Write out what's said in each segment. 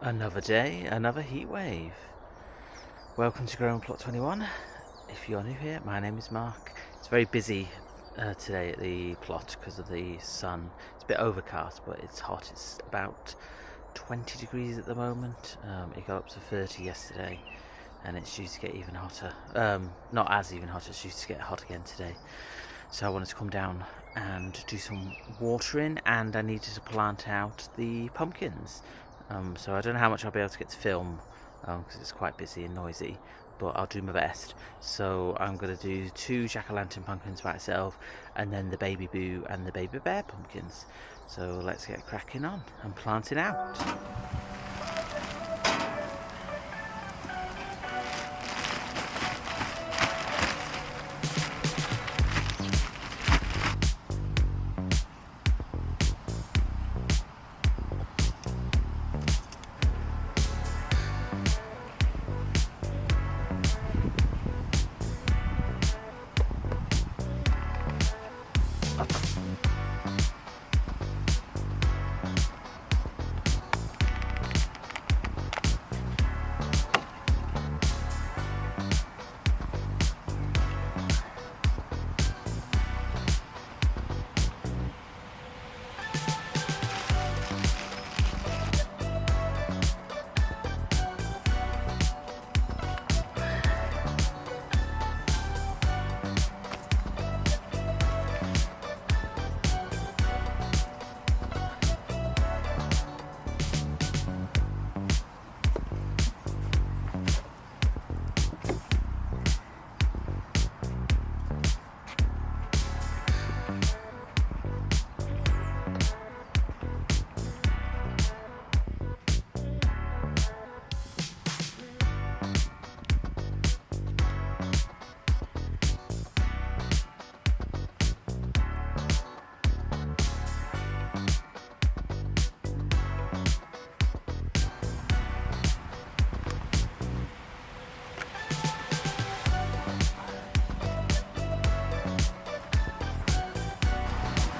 Another day, another heat wave. Welcome to Growing Plot 21. If you're new here, my name is Mark. It's very busy today at the plot because of the sun. It's a bit overcast, but it's hot. It's about 20 degrees at the moment. It got up to 30 yesterday, and it's due to get even hotter. Not as even hotter, it's due to get hot again today. So I wanted to come down and do some watering, and I needed to plant out the pumpkins. So I don't know how much I'll be able to get to film because it's quite busy and noisy, but I'll do my best. So I'm going to do 2 jack-o'-lantern pumpkins by itself, and then the baby boo and the baby bear pumpkins. So let's get cracking on and planting out.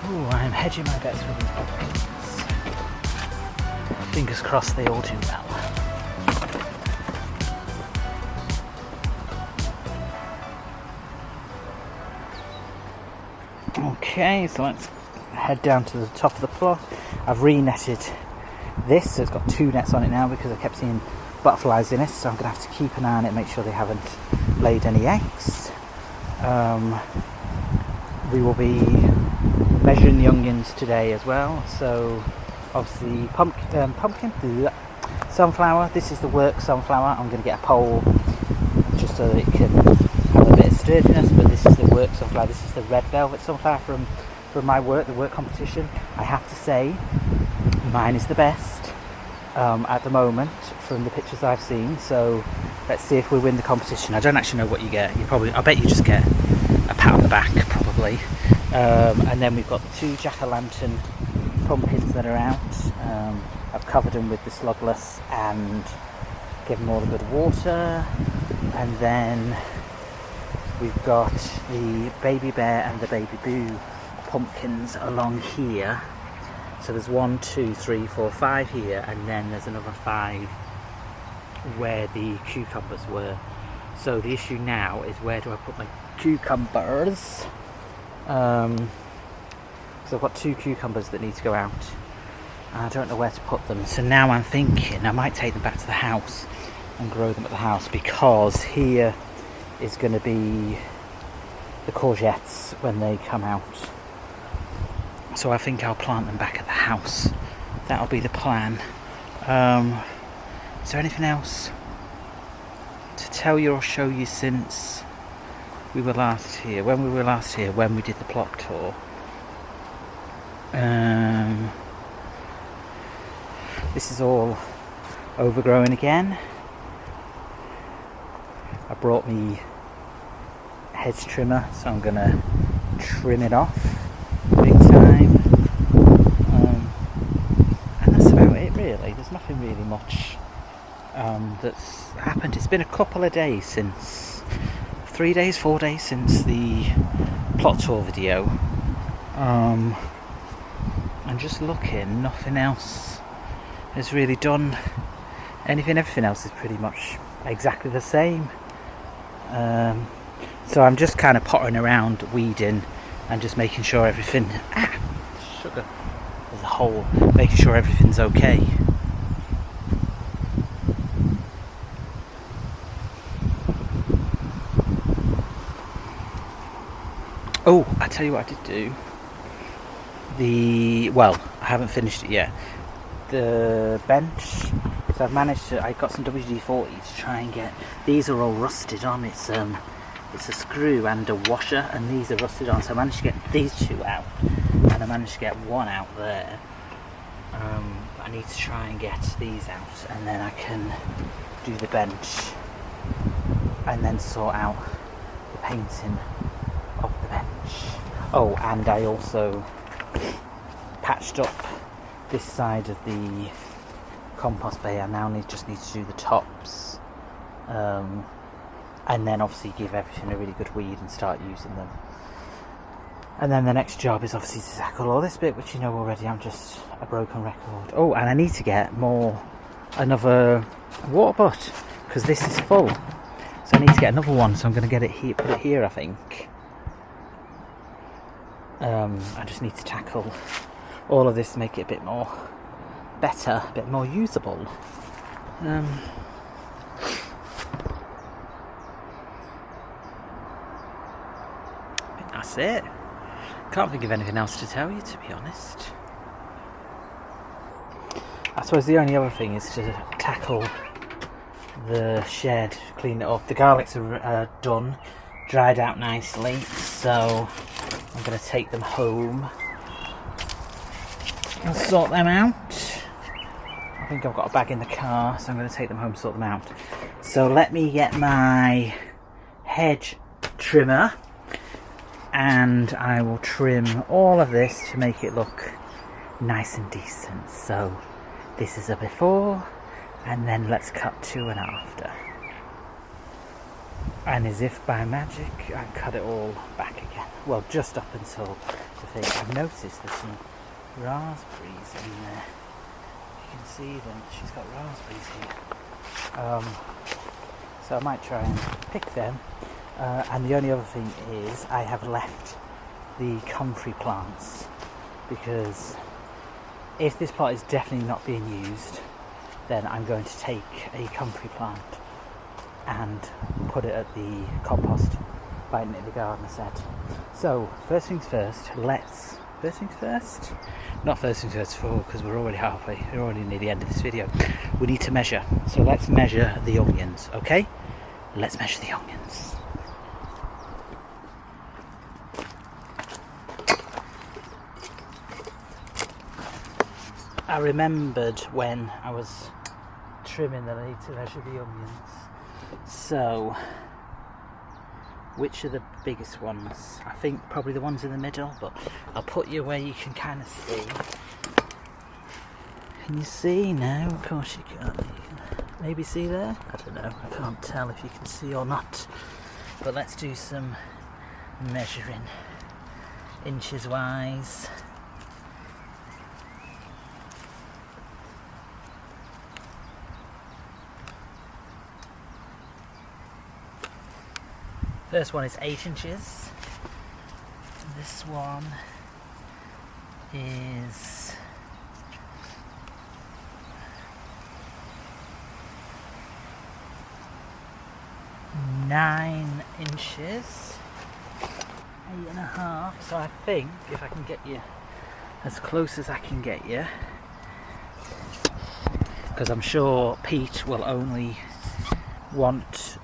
Ooh, I'm hedging my bets with these pumpkins. Fingers crossed they all do well. Okay, so let's head down to the top of the plot. I've re-netted this, so it's got 2 nets on it now because I kept seeing butterflies in it, so I'm going to have to keep an eye on it, make sure they haven't laid any eggs. We will be measuring the onions today as well. So obviously sunflower. This is the work sunflower. I'm going to get a pole just so that it can have a bit of sturdiness, but this is the work sunflower. This is the red velvet sunflower from my work, the work competition. I have to say mine is the best at the moment from the pictures I've seen, so let's see if we win the competition. I don't actually know what you get. I bet you just get a pat on the back probably. And then we've got the 2 jack-o'-lantern pumpkins that are out. I've covered them with the slugless and given them all a bit of water. And then we've got the baby bear and the baby boo pumpkins along here. So there's 1, 2, 3, 4, 5 here, and then there's another 5 where the cucumbers were. So the issue now is, where do I put my cucumbers? So I've got 2 cucumbers that need to go out. I don't know where to put them, so now I'm thinking I might take them back to the house and grow them at the house, because here is going to be the courgettes when they come out. So I think I'll plant them back at the house. That'll be the plan. Is there anything else to tell you or show you since we were last here? When we did the plot tour. This is all overgrown again. I brought me hedge trimmer, so I'm gonna trim it off big time. And that's about it really. There's nothing really much that's happened. It's been a couple of days since 4 days since the plot tour video. And just looking, nothing else has really done everything else is pretty much exactly the same. So I'm just kind of pottering around, weeding, and just making sure everything. Sugar. There's a hole. Making sure everything's okay. Oh, I tell you what I did do. I haven't finished it yet. The bench. So I've managed to. I got some WD-40 to try and get. These are all rusted on. It's a screw and a washer, and these are rusted on. So I managed to get these two out, and I managed to get one out there. I need to try and get these out, and then I can do the bench, and then sort out the painting of the bench. Oh, and I also patched up this side of the compost bay. I now just need to do the tops, and then obviously give everything a really good weed and start using them. And then the next job is obviously to tackle all this bit, which you know already. I'm just a broken record. Oh, and I need to get another water butt, because this is full. So I need to get another one. So I'm going to get it here, put it here, I think. I just need to tackle all of this to make it a bit more better, a bit more usable. I think that's it. Can't think of anything else to tell you, to be honest. I suppose the only other thing is to tackle the shed, clean it up. The garlics are done, dried out nicely, so I'm going to take them home and sort them out. I think I've got a bag in the car, so I'm going to take them home and sort them out. So let me get my hedge trimmer, and I will trim all of this to make it look nice and decent. So this is a before, and then let's cut to an after. And as if by magic, I cut it all back again. Well, just up until the thing. I've noticed there's some raspberries in there. You can see them. She's got raspberries here. So I might try and pick them. And the only other thing is I have left the comfrey plants, because if this pot is definitely not being used, then I'm going to take a comfrey plant and put it at the compost right near the gardener set. So first things first, not first things first for, because we're already halfway, we're already near the end of this video. We need to measure. So let's measure the onions, okay? Let's measure the onions. I remembered when I was trimming that I need to measure the onions. So, which are the biggest ones? I think probably the ones in the middle, but I'll put you where you can kind of see. Can you see now? Of course you can. You can maybe see there? I don't know. I can't tell if you can see or not. But let's do some measuring inches wise. First one is 8 inches. This one is 9 inches. 8.5. So I think if I can get you as close as I can get you, because I'm sure Pete will only want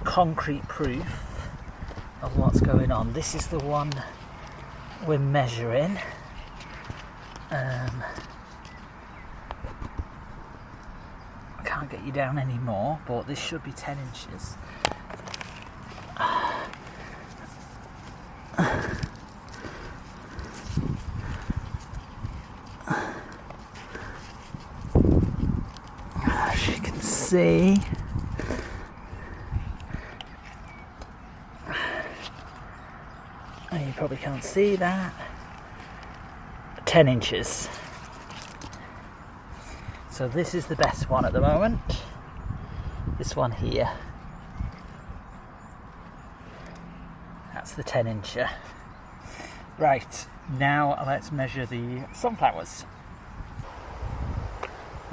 concrete proof of what's going on. This is the one we're measuring. I can't get you down anymore, but this should be 10 inches. As you can see, you probably can't see that. 10 inches. So this is the best one at the moment. This one here. That's the 10-incher. Right, now let's measure the sunflowers.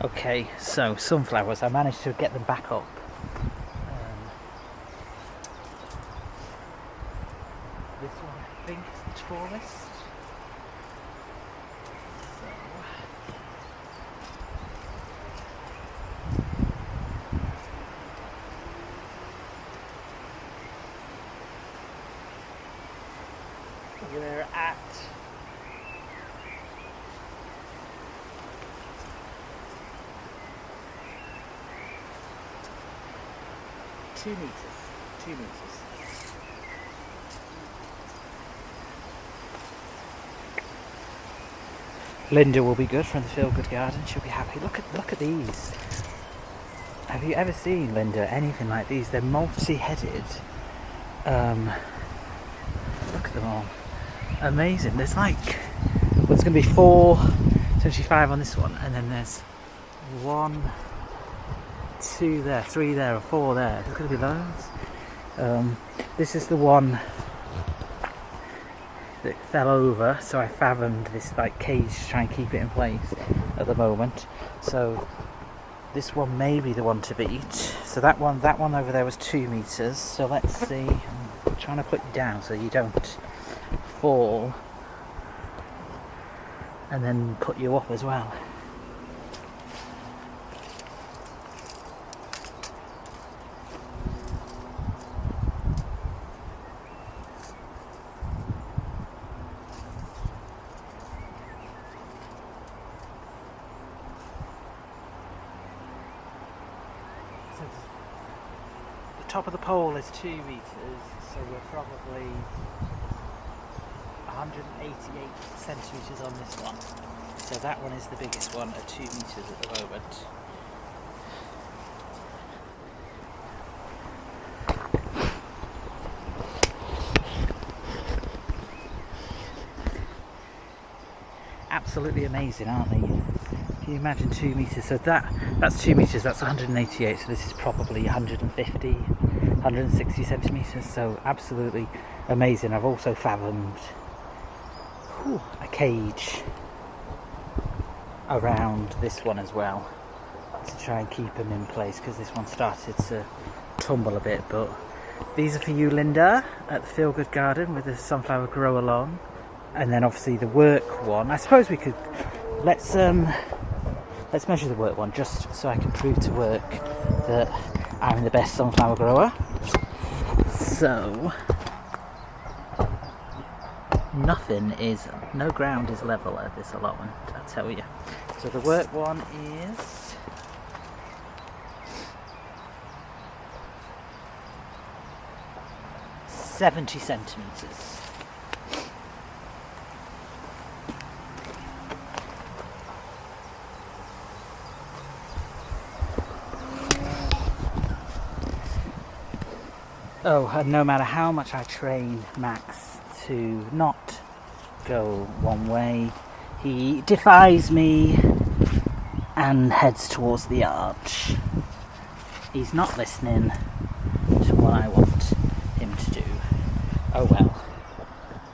Okay, so sunflowers, I managed to get them back up. This one I think is the tallest. We're at 2 meters. 2 meters. Linda will be good from the Feel Good Garden. She'll be happy. Look at these. Have you ever seen, Linda, anything like these? They're multi-headed. Look at them all. Amazing. There's like, well, there's going to be 475 on this one, and then there's 1, 2 there, 3 there, or 4 there. There's going to be loads. This is the one that fell over, so I fathomed this like cage to try and keep it in place at the moment. So this one may be the one to beat. So that one over there was 2 meters. So let's see. I'm trying to put you down so you don't fall, and then put you up as well. So the top of the pole is 2 meters, so we're probably 188 centimetres on this one. So that one is the biggest one at 2 meters at the moment. Absolutely amazing, aren't they? Can you imagine 2 meters? So that's 2 meters, that's 188, so this is probably 150, 160 centimeters, so absolutely amazing. I've also fathomed a cage around this one as well to try and keep them in place, because this one started to tumble a bit. But these are for you, Linda, at the Feel Good Garden with the sunflower grow along. And then obviously the work one, I suppose we could, let's measure the work one just so I can prove to work that I'm the best sunflower grower. So no ground is level at this allotment, I tell you. So the work one is 70 centimeters. Oh, and no matter how much I train Max to not go one way, he defies me and heads towards the arch. He's not listening to what I want him to do. Oh well,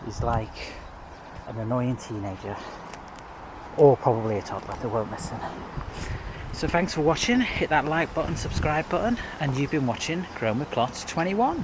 he's like an annoying teenager, or probably a toddler that won't listen. So thanks for watching. Hit that like button, subscribe button, and you've been watching Grown with Plot 21.